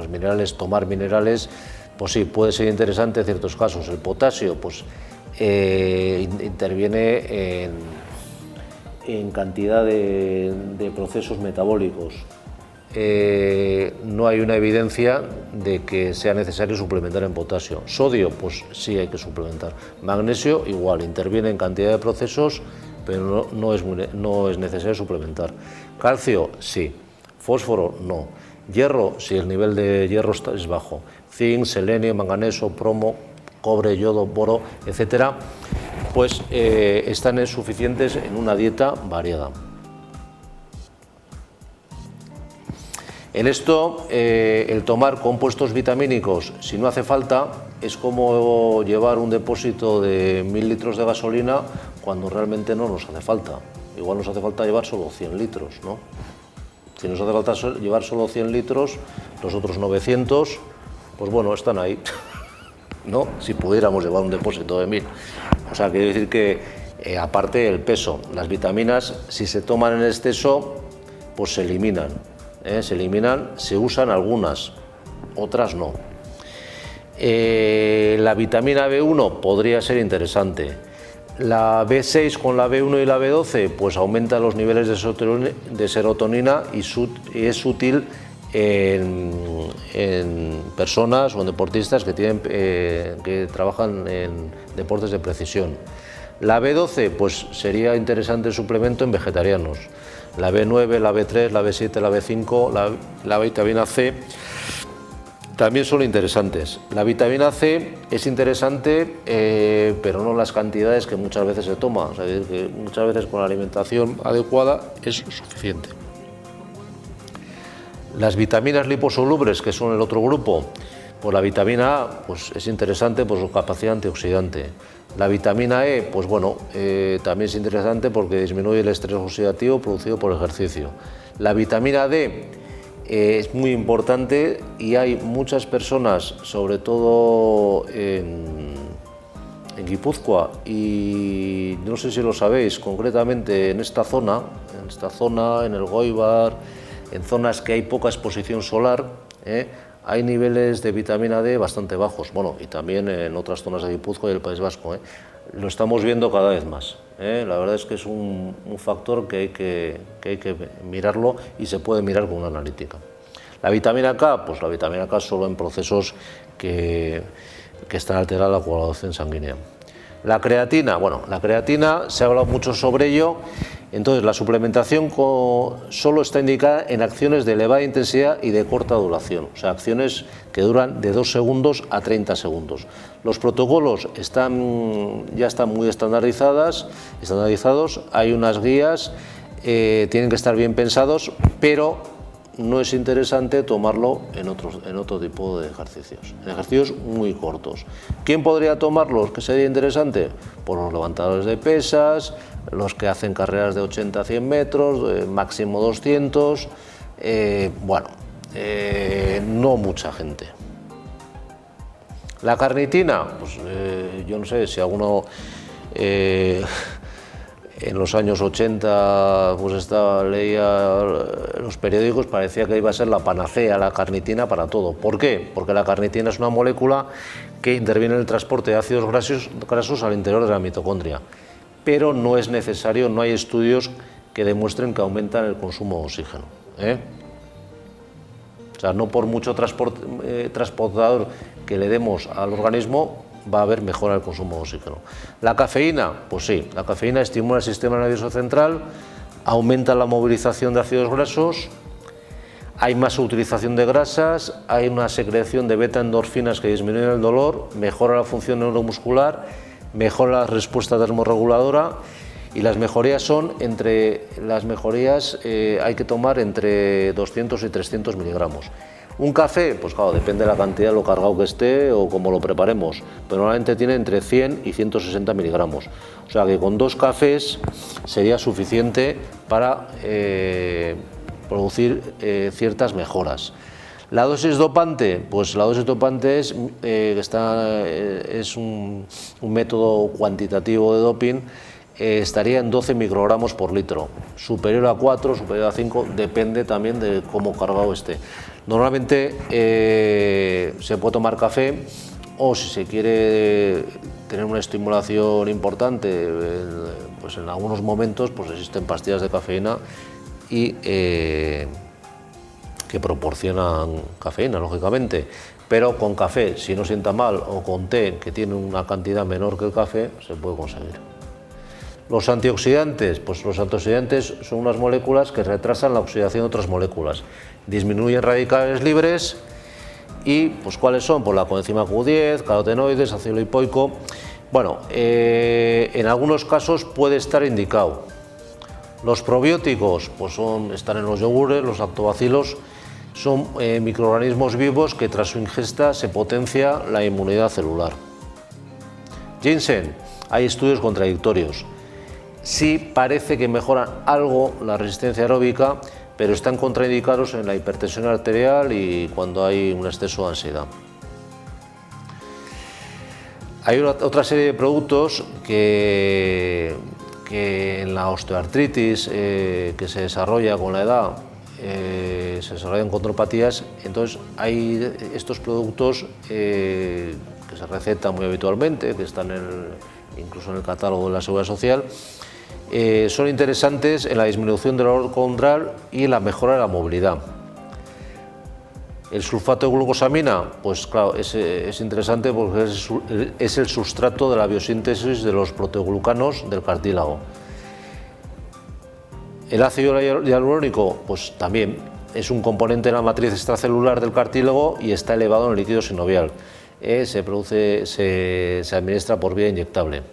minerales, tomar minerales, pues sí, puede ser interesante en ciertos casos. El potasio, pues interviene en cantidad de procesos metabólicos. No hay una evidencia de que sea necesario suplementar en potasio. Sodio, pues sí hay que suplementar. Magnesio, igual, interviene en cantidad de procesos, pero no es necesario suplementar. Calcio, sí. Fósforo, no. Hierro, si el nivel de hierro es bajo. Zinc, selenio, manganeso, plomo, cobre, yodo, boro, etcétera, pues están suficientes en una dieta variada. En esto, el tomar compuestos vitamínicos, si no hace falta, es como llevar un depósito de 1000 litros de gasolina cuando realmente no nos hace falta. Igual nos hace falta llevar solo 100 litros, ¿no? Si nos hace falta llevar solo 100 litros, los otros 900, pues bueno, están ahí, ¿no? Si pudiéramos llevar un depósito de 1000. O sea, quiere decir que, aparte del peso, las vitaminas, si se toman en exceso, pues se eliminan. Se usan algunas, otras no. La vitamina B1 podría ser interesante. La B6 con la B1 y la B12 pues aumenta los niveles de serotonina y es útil en personas o en deportistas que trabajan en deportes de precisión. La B12 pues sería interesante suplemento en vegetarianos. La B9, la B3, la B7, la B5, la vitamina C también son interesantes. La vitamina C es interesante, pero no las cantidades que muchas veces se toma. O sea, que muchas veces con la alimentación adecuada es suficiente. Las vitaminas liposolubles, que son el otro grupo, pues la vitamina A pues es interesante por su capacidad antioxidante. La vitamina E, pues bueno, también es interesante porque disminuye el estrés oxidativo producido por el ejercicio. La vitamina D es muy importante y hay muchas personas, sobre todo en Guipúzcoa, y no sé si lo sabéis, concretamente en esta zona, en el Goibar, en zonas que hay poca exposición solar, hay niveles de vitamina D bastante bajos, bueno, y también en otras zonas de Guipúzcoa y del País Vasco. Lo estamos viendo cada vez más. La verdad es que es un factor que hay que mirarlo y se puede mirar con una analítica. La vitamina K, pues la vitamina K solo en procesos que están alterada la coagulación sanguínea. La creatina, bueno, la creatina se ha hablado mucho sobre ello. Entonces, la suplementación solo está indicada en acciones de elevada intensidad y de corta duración, o sea, acciones que duran de 2 segundos a 30 segundos. Los protocolos ya están muy estandarizados, hay unas guías, tienen que estar bien pensados, pero no es interesante tomarlo en otro tipo de ejercicios, en ejercicios muy cortos. ¿Quién podría tomarlos? ¿Qué sería interesante? Pues los levantadores de pesas, los que hacen carreras de 80 a 100 metros, máximo 200, no mucha gente. La carnitina, pues yo no sé si alguno en los años 80 pues leía los periódicos, parecía que iba a ser la panacea la carnitina para todo. ¿Por qué? Porque la carnitina es una molécula que interviene en el transporte de ácidos grasos al interior de la mitocondria, pero no es necesario, no hay estudios que demuestren que aumentan el consumo de oxígeno. O sea, no por mucho transportador que le demos al organismo va a haber mejora del consumo de oxígeno. La cafeína, pues sí, la cafeína estimula el sistema nervioso central, aumenta la movilización de ácidos grasos, hay más utilización de grasas, hay una secreción de beta-endorfinas que disminuyen el dolor, mejora la función neuromuscular, mejora la respuesta termorreguladora, y las mejorías hay que tomar entre 200 y 300 miligramos. Un café, pues claro, depende de la cantidad, lo cargado que esté o cómo lo preparemos, pero normalmente tiene entre 100 y 160 miligramos. O sea que con 2 cafés sería suficiente para producir ciertas mejoras. La dosis dopante, pues la dosis dopante es un método cuantitativo de doping, estaría en 12 microgramos por litro, superior a 4, superior a 5, depende también de cómo cargado esté. Normalmente se puede tomar café, o si se quiere tener una estimulación importante, pues en algunos momentos pues existen pastillas de cafeína y que proporcionan cafeína, lógicamente, pero con café, si no sienta mal, o con té, que tiene una cantidad menor que el café, se puede conseguir. Los antioxidantes, pues los antioxidantes son unas moléculas que retrasan la oxidación de otras moléculas, disminuyen radicales libres y, pues ¿cuáles son? Pues la coenzima Q10, carotenoides, ácido lipoico. Bueno, en algunos casos puede estar indicado. Los probióticos, pues están en los yogures, los lactobacilos, son microorganismos vivos que tras su ingesta se potencia la inmunidad celular. Ginseng, hay estudios contradictorios. Sí parece que mejoran algo la resistencia aeróbica, pero están contraindicados en la hipertensión arterial y cuando hay un exceso de ansiedad. Hay otra serie de productos que en la osteoartritis que se desarrolla con la edad, se desarrollan contropatías, entonces hay estos productos que se recetan muy habitualmente, que están incluso en el catálogo de la Seguridad Social, son interesantes en la disminución del dolor condral y la mejora de la movilidad. El sulfato de glucosamina, pues claro, es interesante porque es el sustrato de la biosíntesis de los proteoglucanos del cartílago. El ácido hialurónico, pues también es un componente de la matriz extracelular del cartílago y está elevado en el líquido sinovial. Se administra por vía inyectable.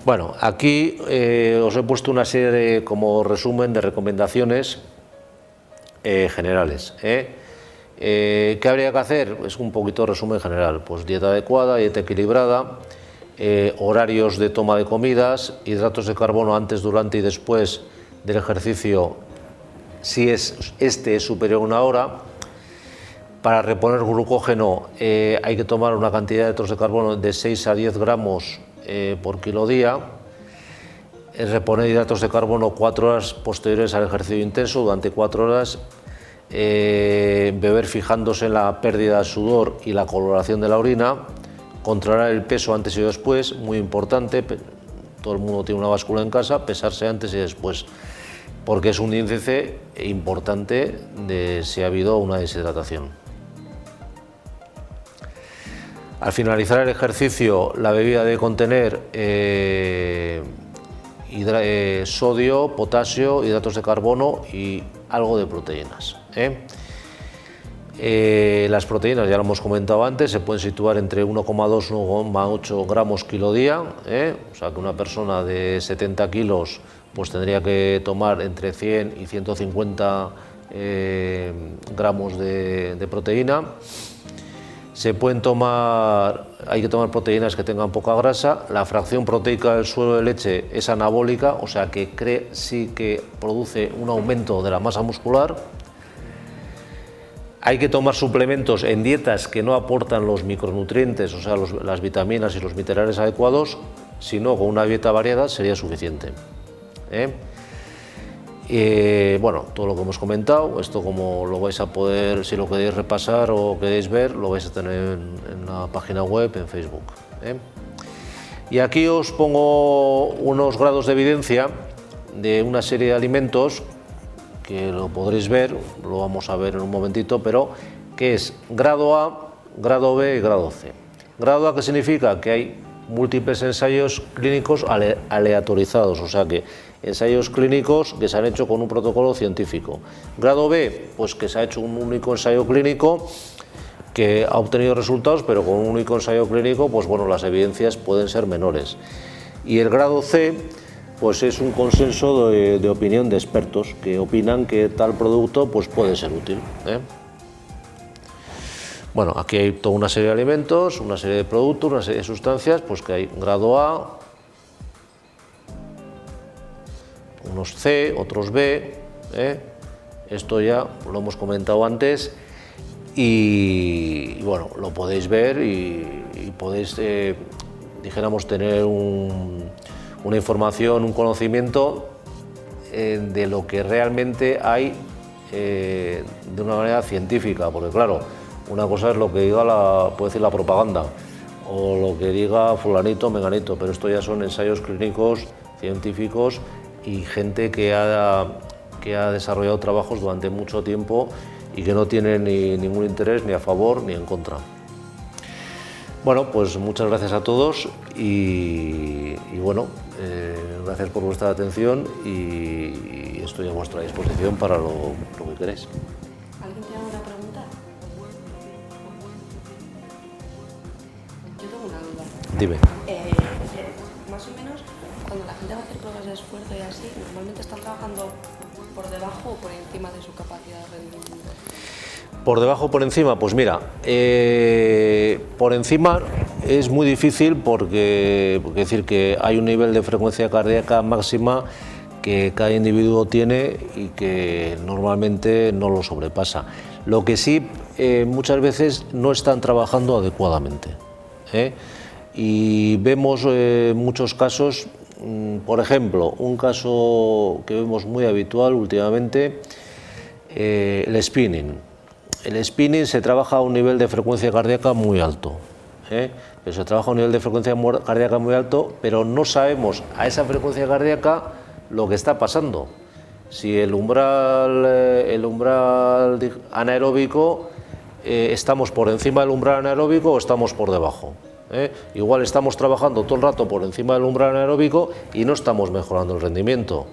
Bueno, aquí os he puesto una serie como resumen de recomendaciones generales. ¿Qué habría que hacer? Es un poquito de resumen general. Pues dieta adecuada, dieta equilibrada, horarios de toma de comidas, hidratos de carbono antes, durante y después del ejercicio, si este es superior a 1 hora. Para reponer glucógeno hay que tomar una cantidad de hidratos de carbono de 6 a 10 gramos por kilo día. Reponer hidratos de carbono 4 horas posteriores al ejercicio intenso, durante 4 horas. Beber fijándose en la pérdida de sudor y la coloración de la orina. Controlar el peso antes y después, muy importante. Todo el mundo tiene una báscula en casa, pesarse antes y después, porque es un índice importante de si ha habido una deshidratación. Al finalizar el ejercicio, la bebida debe contener sodio, potasio, hidratos de carbono y algo de proteínas. Las proteínas, ya lo hemos comentado antes, se pueden situar entre 1,2 y 1,8 gramos kilo día, o sea que una persona de 70 kilos pues tendría que tomar entre 100 y 150 gramos de proteína. Hay que tomar proteínas que tengan poca grasa. La fracción proteica del suero de leche es anabólica, o sea que sí que produce un aumento de la masa muscular. Hay que tomar suplementos en dietas que no aportan los micronutrientes, o sea, las vitaminas y los minerales adecuados, sino con una dieta variada sería suficiente. Bueno, todo lo que hemos comentado, esto como lo vais a poder, si lo queréis repasar o queréis ver, lo vais a tener en la página web, en Facebook. Y aquí os pongo unos grados de evidencia de una serie de alimentos que lo podréis ver, lo vamos a ver en un momentito, pero que es grado A, grado B y grado C. Grado A, ¿qué significa? Que hay múltiples ensayos clínicos aleatorizados, o sea que ensayos clínicos que se han hecho con un protocolo científico. Grado B, pues que se ha hecho un único ensayo clínico que ha obtenido resultados, pero con un único ensayo clínico, pues bueno, las evidencias pueden ser menores. Y el grado C, pues es un consenso de opinión de expertos que opinan que tal producto pues puede ser útil. Bueno, aquí hay toda una serie de alimentos, una serie de productos, una serie de sustancias, pues que hay grado A, unos C, otros B, esto ya lo hemos comentado antes y bueno, lo podéis ver y podéis, dijéramos, tener una información, un conocimiento de lo que realmente hay de una manera científica, porque claro, una cosa es lo que diga puede decir la propaganda o lo que diga fulanito, menganito, pero esto ya son ensayos clínicos, científicos y gente que ha desarrollado trabajos durante mucho tiempo y que no tiene ningún interés ni a favor ni en contra. Bueno, pues muchas gracias a todos y bueno, gracias por vuestra atención y estoy a vuestra disposición para lo que queréis. ¿Alguien tiene alguna pregunta? Yo tengo una duda. Dime. Más o menos, cuando la gente va a hacer pruebas de esfuerzo y así, normalmente están trabajando por debajo o por encima de su capacidad de rendimiento. ¿Por debajo o por encima? Pues mira, por encima es muy difícil porque decir que hay un nivel de frecuencia cardíaca máxima que cada individuo tiene y que normalmente no lo sobrepasa. Lo que sí, muchas veces no están trabajando adecuadamente. Y vemos muchos casos, por ejemplo, un caso que vemos muy habitual últimamente, el spinning. El spinning se trabaja a un nivel de frecuencia cardíaca muy alto, pero se trabaja a un nivel de frecuencia cardíaca muy alto, pero no sabemos a esa frecuencia cardíaca lo que está pasando. Si el umbral anaeróbico, estamos por encima del umbral anaeróbico o estamos por debajo. Igual estamos trabajando todo el rato por encima del umbral anaeróbico y no estamos mejorando el rendimiento.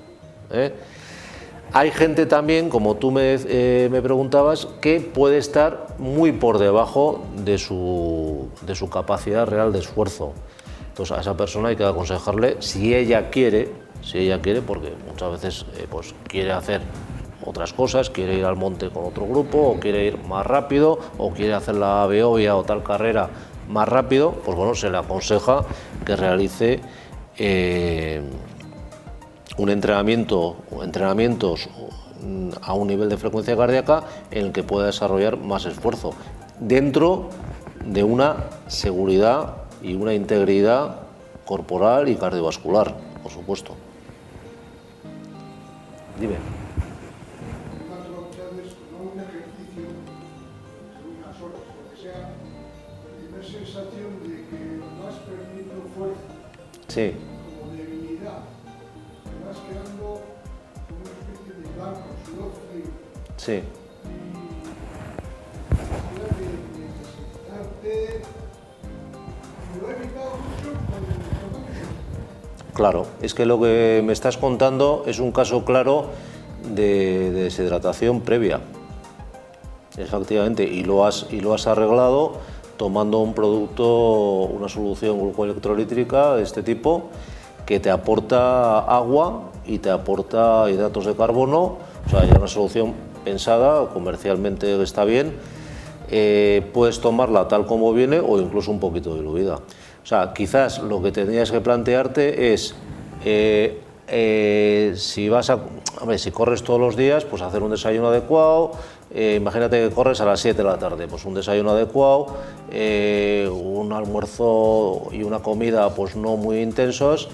Hay gente también, como tú me preguntabas, que puede estar muy por debajo de su capacidad real de esfuerzo. Entonces a esa persona hay que aconsejarle, si ella quiere, porque muchas veces pues quiere hacer otras cosas, quiere ir al monte con otro grupo, o quiere ir más rápido, o quiere hacer la Beovia o tal carrera más rápido, pues bueno, se le aconseja que realice un entrenamiento o entrenamientos a un nivel de frecuencia cardíaca en el que pueda desarrollar más esfuerzo, dentro de una seguridad y una integridad corporal y cardiovascular, por supuesto. Dime. Sí. Como debilidad, te vas quedando como una especie de blanco, sudor frío. Sí. Y la de necesitarte, lo he evitado mucho cuando me. Claro, es que lo que me estás contando es un caso claro de deshidratación previa. Efectivamente, y lo has arreglado tomando un producto, una solución glucoelectrolítrica de este tipo, que te aporta agua y te aporta hidratos de carbono, o sea, ya una solución pensada, comercialmente está bien, puedes tomarla tal como viene o incluso un poquito diluida. O sea, quizás lo que tendrías que plantearte es, si corres todos los días, pues hacer un desayuno adecuado. Imagínate que corres a las 7 de la tarde, pues un desayuno adecuado, un almuerzo y una comida pues no muy intensos,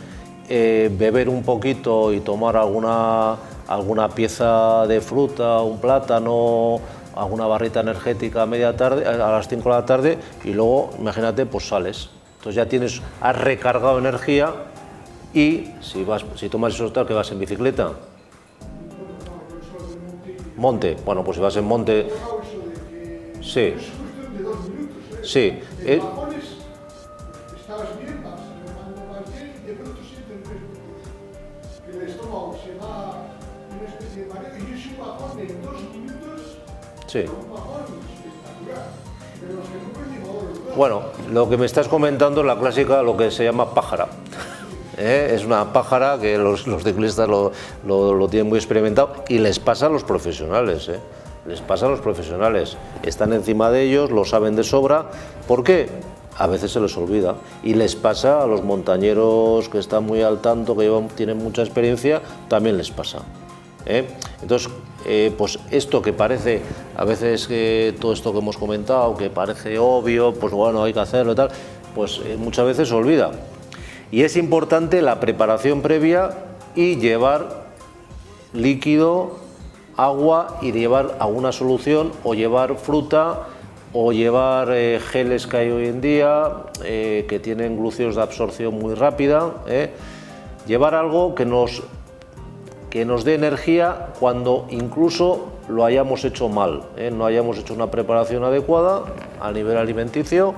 beber un poquito y tomar alguna pieza de fruta, un plátano, alguna barrita energética a media tarde, a las 5 de la tarde, y luego, imagínate, pues sales. Entonces ya has recargado energía, y si tomas esos tal, que vas en bicicleta. Monte, bueno, pues si vas en monte, sí, sí, Estabas bien, vas remando más bien y de pronto sientes que el estómago se va en una especie de mareo y es un bajón en 2 minutos, sí. Un bajón espectacular, de los que no pueden ni. Bueno, lo que me estás comentando es la clásica, lo que se llama pájara. Es una pájara que los ciclistas lo tienen muy experimentado, y les pasa a los profesionales. Les pasa a los profesionales. Están encima de ellos, lo saben de sobra. ¿Por qué? A veces se les olvida. Y les pasa a los montañeros que están muy al tanto, que tienen mucha experiencia, también les pasa. Entonces, pues esto que parece, a veces que todo esto que hemos comentado, que parece obvio, pues bueno, hay que hacerlo y tal, pues muchas veces se olvida. Y es importante la preparación previa y llevar líquido, agua, y llevar alguna solución, o llevar fruta, o llevar geles que hay hoy en día, que tienen glúceos de absorción muy rápida. Llevar algo que nos dé energía cuando incluso lo hayamos hecho mal, no hayamos hecho una preparación adecuada a nivel alimenticio,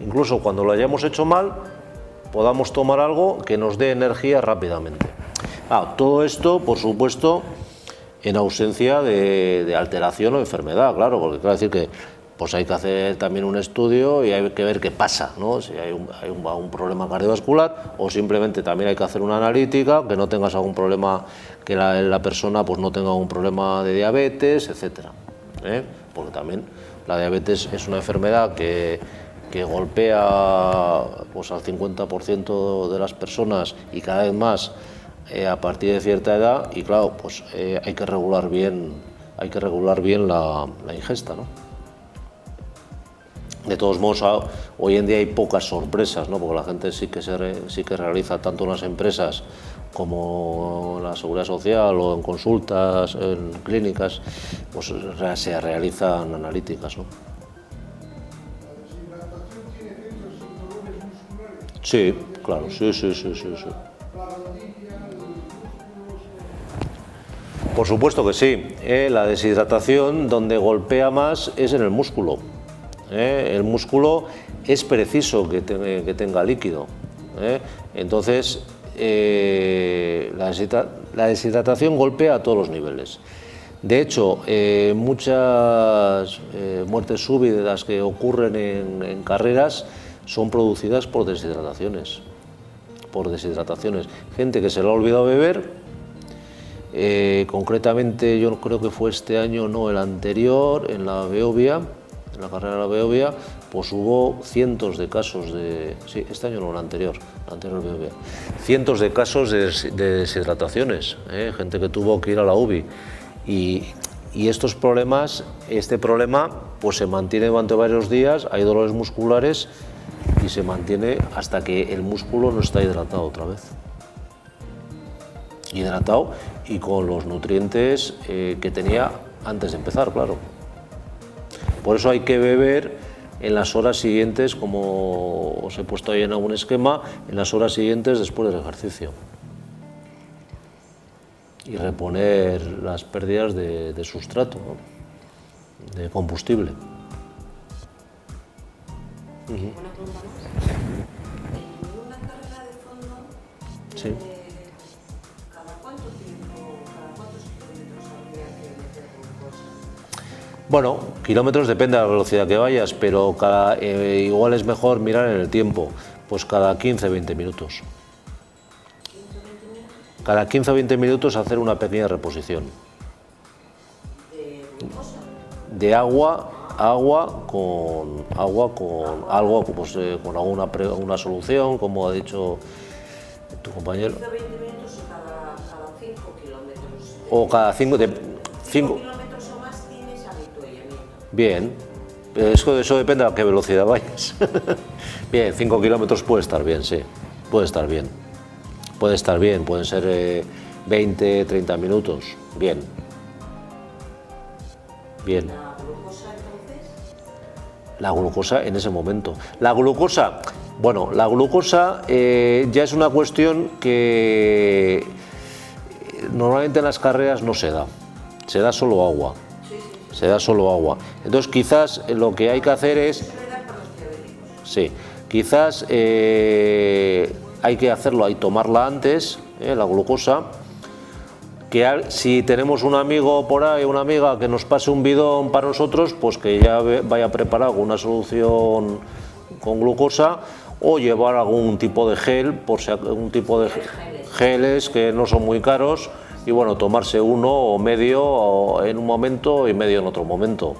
incluso cuando lo hayamos hecho mal, podamos tomar algo que nos dé energía rápidamente. Todo esto, por supuesto, en ausencia de alteración o enfermedad, claro, porque quiero decir que pues hay que hacer también un estudio y hay que ver qué pasa, ¿no? Si hay un problema cardiovascular, o simplemente también hay que hacer una analítica, que no tengas algún problema, que la persona pues no tenga un problema de diabetes, etcétera, porque también la diabetes es una enfermedad que golpea pues al 50% de las personas, y cada vez más a partir de cierta edad, y claro, pues hay que regular bien la ingesta, ¿no? De todos modos, hoy en día hay pocas sorpresas, ¿no? Porque la gente sí que realiza, tanto en las empresas como en la seguridad social o en consultas, en clínicas, pues se realizan analíticas, ¿no? ¿La deshidratación tiene efectos en dolores musculares? Sí, claro, sí. La rodilla, los músculos... Por supuesto que sí. La deshidratación donde golpea más es en el músculo. El músculo es preciso que tenga líquido. Entonces, la deshidratación golpea a todos los niveles. De hecho, muchas muertes súbitas que ocurren en carreras son producidas por deshidrataciones. Gente que se le ha olvidado beber, concretamente yo creo que fue este año, no, el anterior, en la Beovia, en la carrera de la Beovia, pues hubo cientos de casos de... Sí, este año no, el anterior Beovia. Cientos de casos de deshidrataciones, gente que tuvo que ir a la UBI. Y estos problemas, este problema, pues se mantiene durante varios días, hay dolores musculares y se mantiene hasta que el músculo no está hidratado otra vez. Hidratado y con los nutrientes que tenía antes de empezar, claro. Por eso hay que beber en las horas siguientes, como os he puesto ahí en algún esquema, en las horas siguientes después del ejercicio. Y reponer las pérdidas de sustrato, ¿no? De combustible. Una pregunta más. En una carrera de fondo, Sí. ¿cada cuánto tiempo, cada cuántos kilómetros habría que meter glucosa? Bueno, kilómetros depende de la velocidad que vayas, pero igual es mejor mirar en el tiempo, pues cada 15-20 minutos. Cada 15 o 20 minutos hacer una pequeña reposición. ¿De glucosa? De agua con algo, pues, con una solución, como ha dicho tu compañero. 15 o 20 minutos o cada 5 kilómetros. O cada 5 kilómetros o más tienes habituallamiento. Bien, eso depende a qué velocidad vayas. Bien, 5 kilómetros puede estar bien, sí, puede estar bien. Pueden ser 20, 30 minutos, bien. ¿La glucosa entonces? La glucosa en ese momento. La glucosa ya es una cuestión que normalmente en las carreras no se da. Se da solo agua. Se da solo agua. Entonces quizás lo que hay que hacer es... Sí, quizás hay que hacerlo, hay que tomarla antes, la glucosa. Que si tenemos un amigo por ahí, una amiga que nos pase un bidón para nosotros, pues que ya vaya preparado con una solución con glucosa, o llevar algún tipo de gel, por si algún tipo de geles que no son muy caros, y bueno, tomarse uno o medio en un momento y medio en otro momento.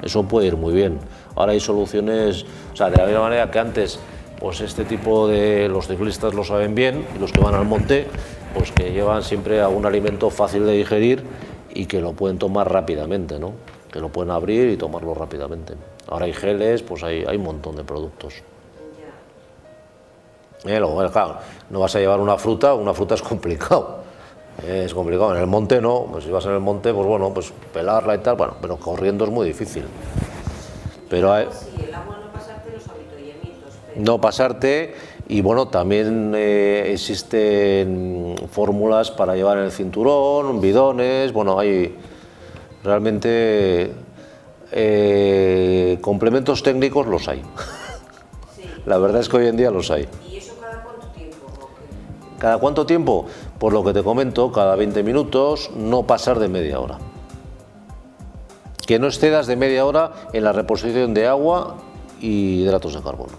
Eso puede ir muy bien. Ahora hay soluciones, o sea, de la misma manera que antes, pues este tipo de, los ciclistas lo saben bien, y los que van al monte, pues que llevan siempre algún alimento fácil de digerir y que lo pueden tomar rápidamente, ¿no? Que lo pueden abrir y tomarlo rápidamente. Ahora hay geles, pues hay un montón de productos. Luego, claro, no vas a llevar una fruta es complicado. Es complicado, en el monte no, pues si vas en el monte, pues bueno, pues pelarla y tal, bueno, pero corriendo es muy difícil. Pero Sí, el agua no pasarte los habituallamientos. No pasarte, y bueno, también existen fórmulas para llevar en el cinturón, bidones, bueno, hay realmente complementos técnicos los hay. Sí. La verdad es que hoy en día los hay. ¿Y eso cada cuánto tiempo? ¿Cada cuánto tiempo? Por lo que te comento, cada 20 minutos, no pasar de media hora. Que no excedas de media hora en la reposición de agua y hidratos de carbono.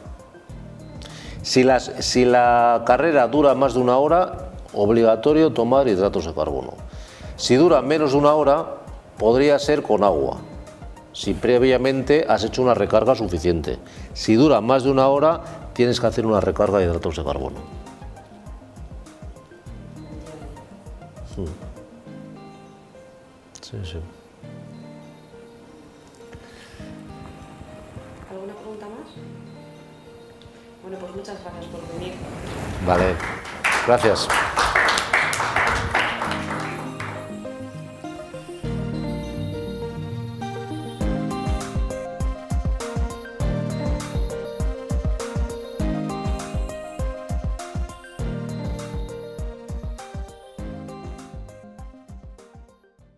Si la carrera dura más de una hora, obligatorio tomar hidratos de carbono. Si dura menos de una hora, podría ser con agua, si previamente has hecho una recarga suficiente. Si dura más de una hora, tienes que hacer una recarga de hidratos de carbono. Sí, sí. ¿Alguna pregunta más? Bueno, pues muchas gracias por venir. Vale, gracias.